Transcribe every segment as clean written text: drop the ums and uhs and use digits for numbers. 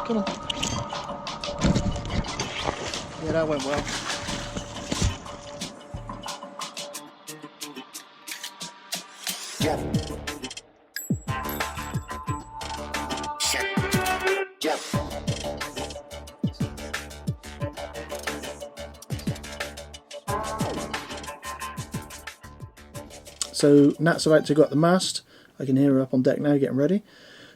Come on. Yeah, that went well. So Nat's about to go up the mast. I can hear her up on deck now getting ready.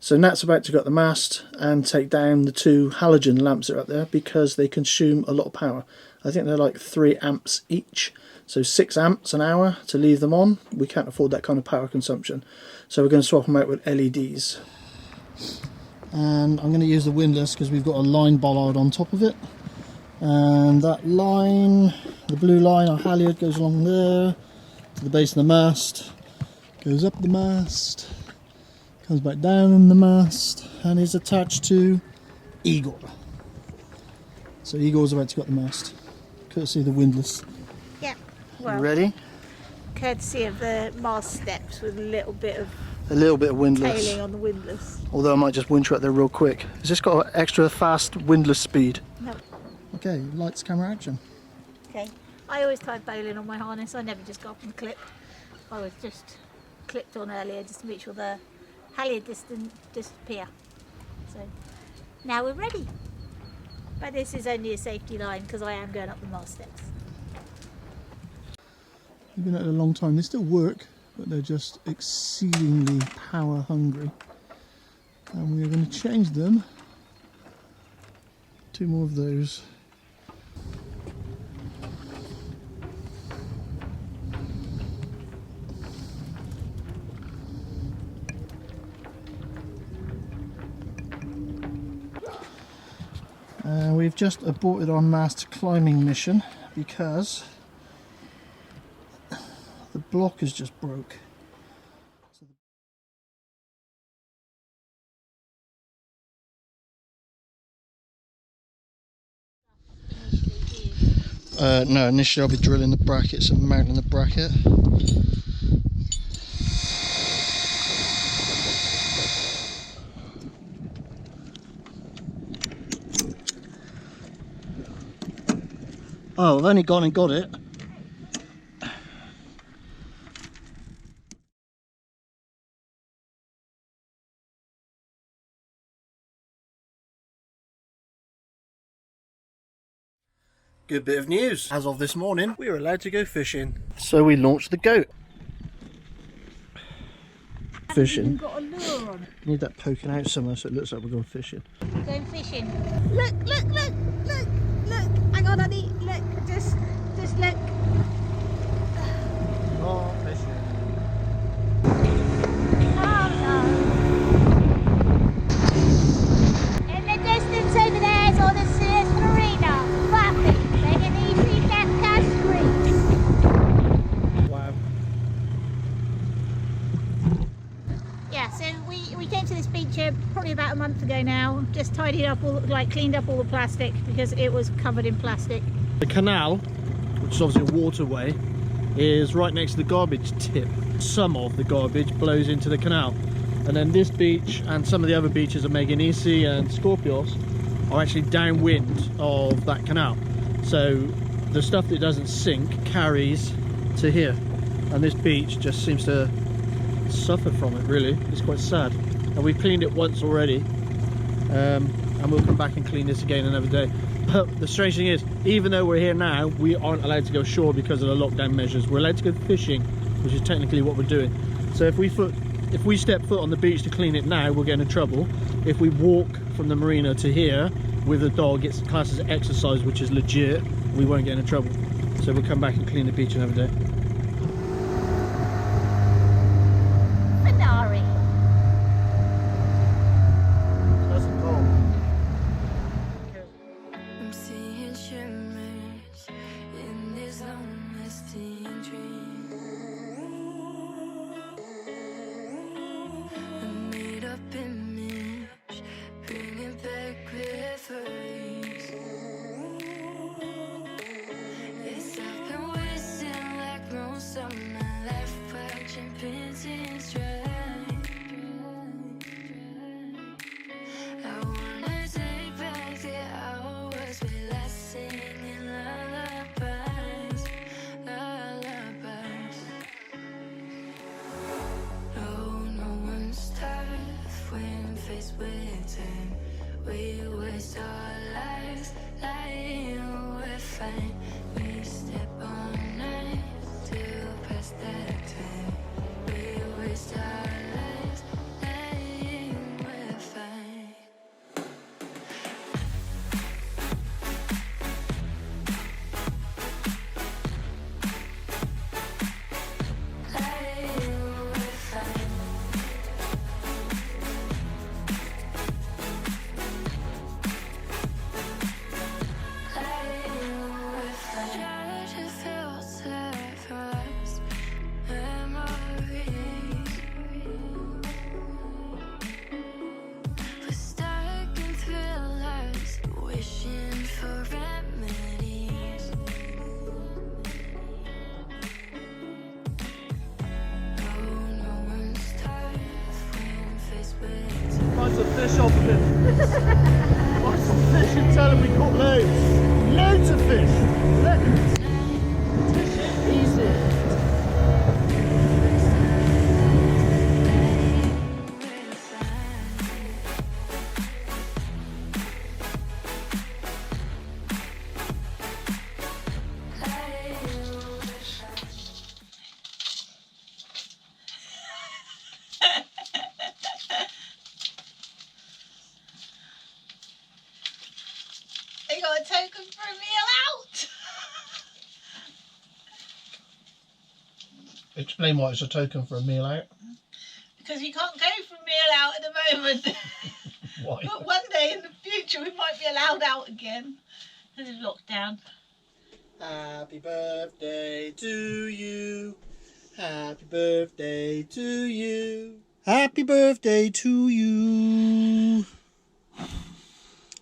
So Nat's about to go up the mast and take down the 2 halogen lamps that are up there because they consume a lot of power. I think they're like 3 amps each. So 6 amps an hour to leave them on. We can't afford that kind of power consumption. So we're going to swap them out with LEDs. And I'm going to use the windlass because we've got a line bollard on top of it. And that line, the blue line, our halyard goes along there to the base of the mast, goes up the mast, comes back down the mast, and is attached to Igor. So Igor's about to go up the mast, courtesy of the windlass. Yeah. Well, you ready? Courtesy of the mast steps with a little bit of windlass. tailing on the windlass. Although I might just winch right there real quick. Has this got extra fast windlass speed? No. Okay, lights, camera, action. Okay. I always tie bowline on my harness. I never just go up and clip. I was just clipped on earlier just to make sure the halyard didn't disappear. So now we're ready. But this is only a safety line because I am going up the mast steps. They've been at it a long time. They still work, but they're just exceedingly power hungry. And we're going to change them. 2 more of those. We've just aborted our mast climbing mission because the block has just broke. No, initially I'll be drilling the brackets and mounting the bracket. Oh, I've only gone and got it. Good bit of news. As of this morning, we were allowed to go fishing. So we launched the goat. Fishing. Got a lure on. Need that poking out somewhere so it looks like we're going fishing. Going fishing. Look, look, look, look, look. Hang on, honey. Look, just look. Oh, fishing. Oh no. In the distance over there is all the Sears Marina. Perfect. They can easily get cash streets. Wow. Yeah, so we came to this beach here probably about a month ago now. Just tidied up all, cleaned up all the plastic because it was covered in plastic. The canal, which is obviously a waterway, is right next to the garbage tip. Some of the garbage blows into the canal. And then this beach and some of the other beaches of Meganisi and Scorpios are actually downwind of that canal. So the stuff that doesn't sink carries to here. And this beach just seems to suffer from it, really. It's quite sad. And we've cleaned it once already. And we'll come back and clean this again another day. But the strange thing is, even though we're here now, we aren't allowed to go ashore because of the lockdown measures. We're allowed to go fishing, which is technically what we're doing. So if we step foot on the beach to clean it now, we'll get into trouble. If we walk from the marina to here with a dog, it's classed as exercise, which is legit. We won't get into trouble. So we'll come back and clean the beach another day. shop of him. Buy some fish and tell him we caught loads. Loads of fish. Loads. Easy. You got a token for a meal out? Explain why it's a token for a meal out. Because you can't go for a meal out at the moment. Why? But one day in the future we might be allowed out again. This is lockdown. Happy birthday to you. Happy birthday to you. Happy birthday to you.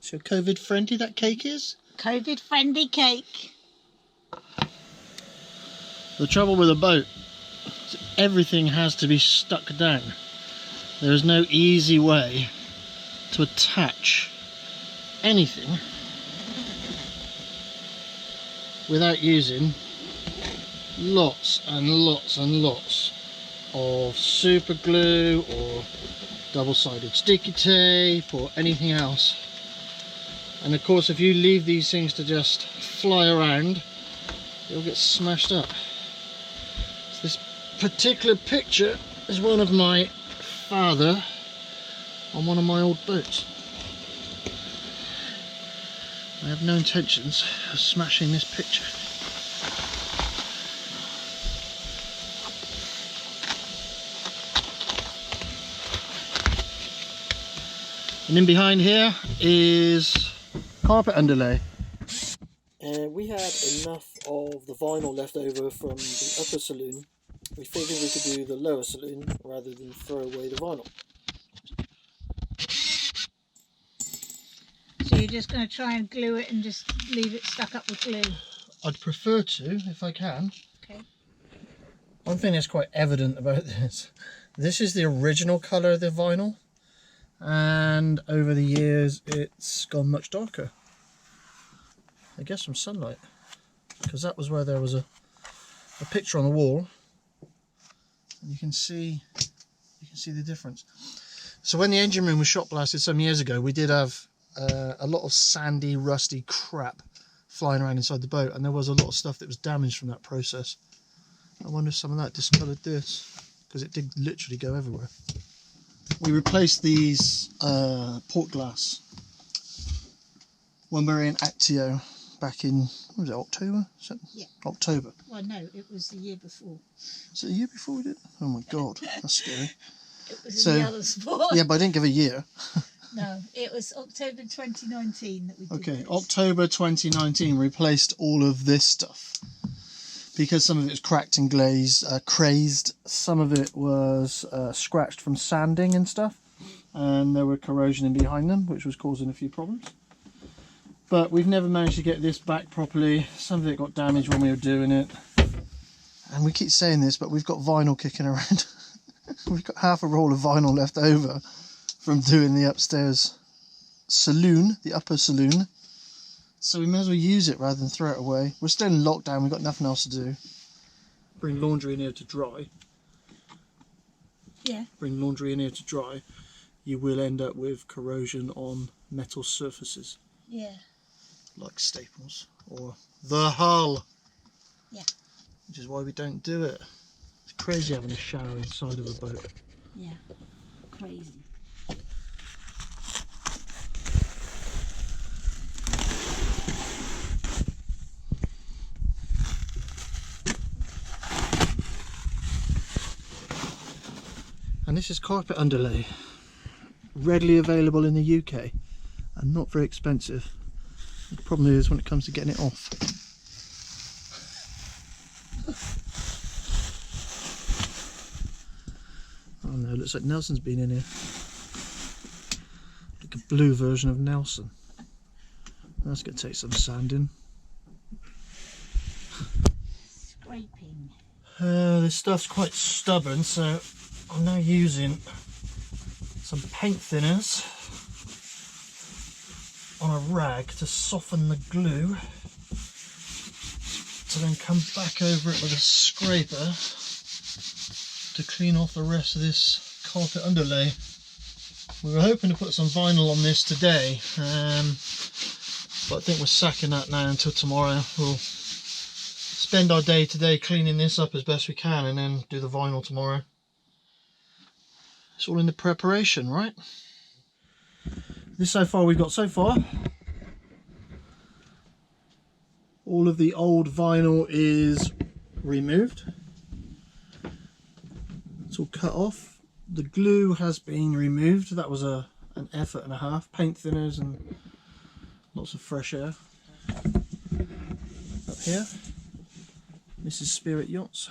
So COVID friendly that cake is? COVID friendly cake. The trouble with a boat is everything has to be stuck down. There is no easy way to attach anything without using lots and lots and lots of super glue or double-sided sticky tape or anything else. And of course, if you leave these things to just fly around, it'll get smashed up. So this particular picture is one of my father on one of my old boats. I have no intentions of smashing this picture. And in behind here is carpet underlay. We had enough of the vinyl left over from the upper saloon. We figured we could do the lower saloon rather than throw away the vinyl. So you're just going to try and glue it and just leave it stuck up with glue? I'd prefer to, if I can. Okay. One thing that's quite evident about this is the original colour of the vinyl, and over the years it's gone much darker. I guess from sunlight, because that was where there was a picture on the wall, and you can see the difference. So when the engine room was shot blasted some years ago, we did have a lot of sandy, rusty crap flying around inside the boat, and there was a lot of stuff that was damaged from that process. I wonder if some of that discoloured this, because it did literally go everywhere. We replaced these port glass when we were in Actio back in, what was it, October? Yeah. October. Well, no, it was the year before. Was it the year before we did? Oh my god, that's scary. It was in the other sport. Yeah, but I didn't give a year. No, it was October 2019 that we did Okay, this. October 2019 replaced all of this stuff because some of it was cracked and glazed, crazed. Some of it was scratched from sanding and stuff, and there were corrosion in behind them, which was causing a few problems. But we've never managed to get this back properly. Some of it got damaged when we were doing it, and we keep saying this, but we've got vinyl kicking around. We've got half a roll of vinyl left over from doing the upstairs saloon, the upper saloon. So we may as well use it rather than throw it away. We're still in lockdown, we've got nothing else to do. Bring laundry in here to dry. Yeah. Bring laundry in here to dry. You will end up with corrosion on metal surfaces. Yeah. Like staples or the hull. Yeah. Which is why we don't do it. It's crazy having a shower inside of a boat. Yeah. Crazy. And this is carpet underlay, readily available in the UK and not very expensive. The problem is when it comes to getting it off. Oh no, looks like Nelson's been in here. Like a blue version of Nelson. That's going to take some sanding. Scraping. This stuff's quite stubborn, so I'm now using some paint thinners on a rag to soften the glue, to then come back over it with a scraper to clean off the rest of this carpet underlay. We were hoping to put some vinyl on this today, but I think we're sacking that now until tomorrow. We'll spend our day today cleaning this up as best we can and then do the vinyl tomorrow. It's all in the preparation, right? This is so far we've got so far. All of the old vinyl is removed. It's all cut off. The glue has been removed. That was an effort and a half. Paint thinners and lots of fresh air. Up here, Mrs. Spirit Yachts.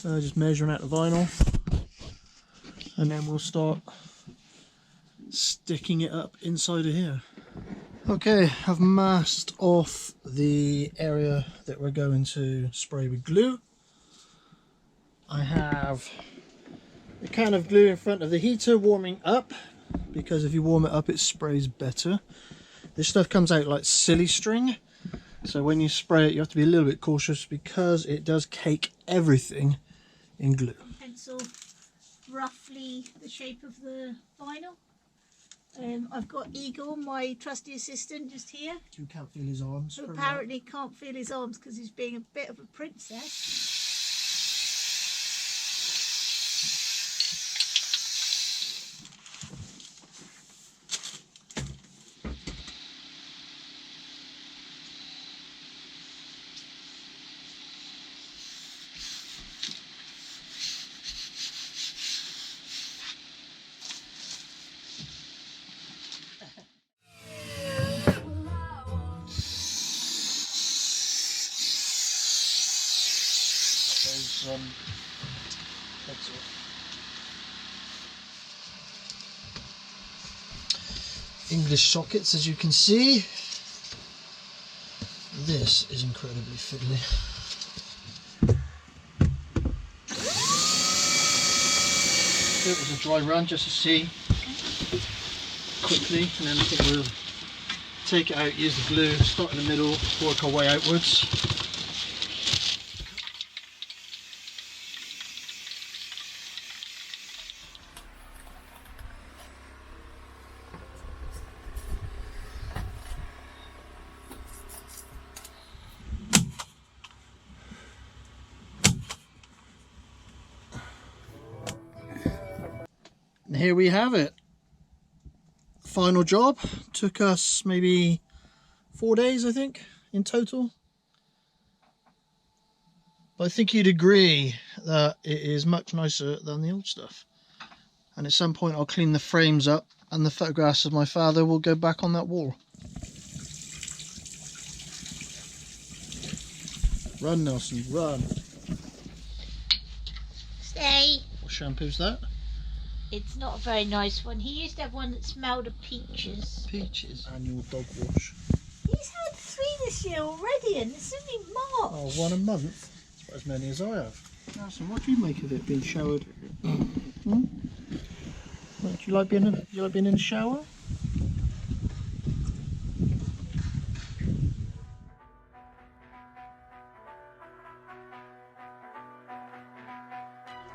Just measuring out the vinyl, and then we'll start sticking it up inside of here. Okay, I've masked off the area that we're going to spray with glue. I have a can of glue in front of the heater warming up, because if you warm it up it sprays better. This stuff comes out like silly string, so when you spray it you have to be a little bit cautious because it does cake everything in glue. Pencil roughly the shape of the vinyl. I've got Igor, my trusty assistant, just here. Who can't feel his arms. Who apparently can't feel his arms because he's being a bit of a princess. English sockets, as you can see. This is incredibly fiddly. It was a dry run just to see quickly, and then I think we'll take it out, use the glue, start in the middle, work our way outwards. And here we have it. Final job. Took us maybe 4 days, I think, in total. But I think you'd agree that it is much nicer than the old stuff. And at some point I'll clean the frames up and the photographs of my father will go back on that wall. Run, Nelson, run. Stay. What shampoo's that? It's not a very nice one. He used to have one that smelled of peaches. Peaches. Annual dog wash. He's had 3 this year already, and it's only March. Oh, 1 a month. That's about as many as I have. Nelson, what do you make of it being showered? Hmm? Do you like being in the shower?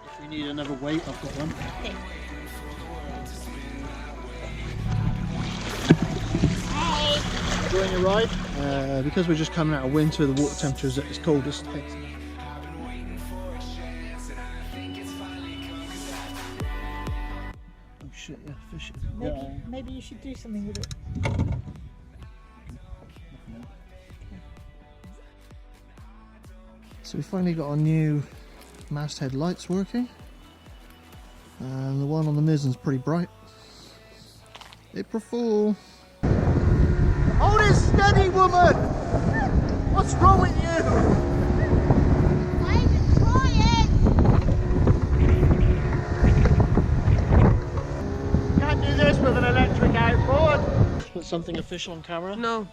If we need another weight, I've got one. Okay. Enjoying your ride? Because we're just coming out of winter, the water temperature is at its coldest. Oh shit, yeah, fishing. Maybe you should do something with it. So we finally got our new masthead lights working. And the one on the mizzen's pretty bright. April Fool! Hold it steady, woman! What's wrong with you? I'm trying! Can't do this with an electric outboard. Put something official on camera. No.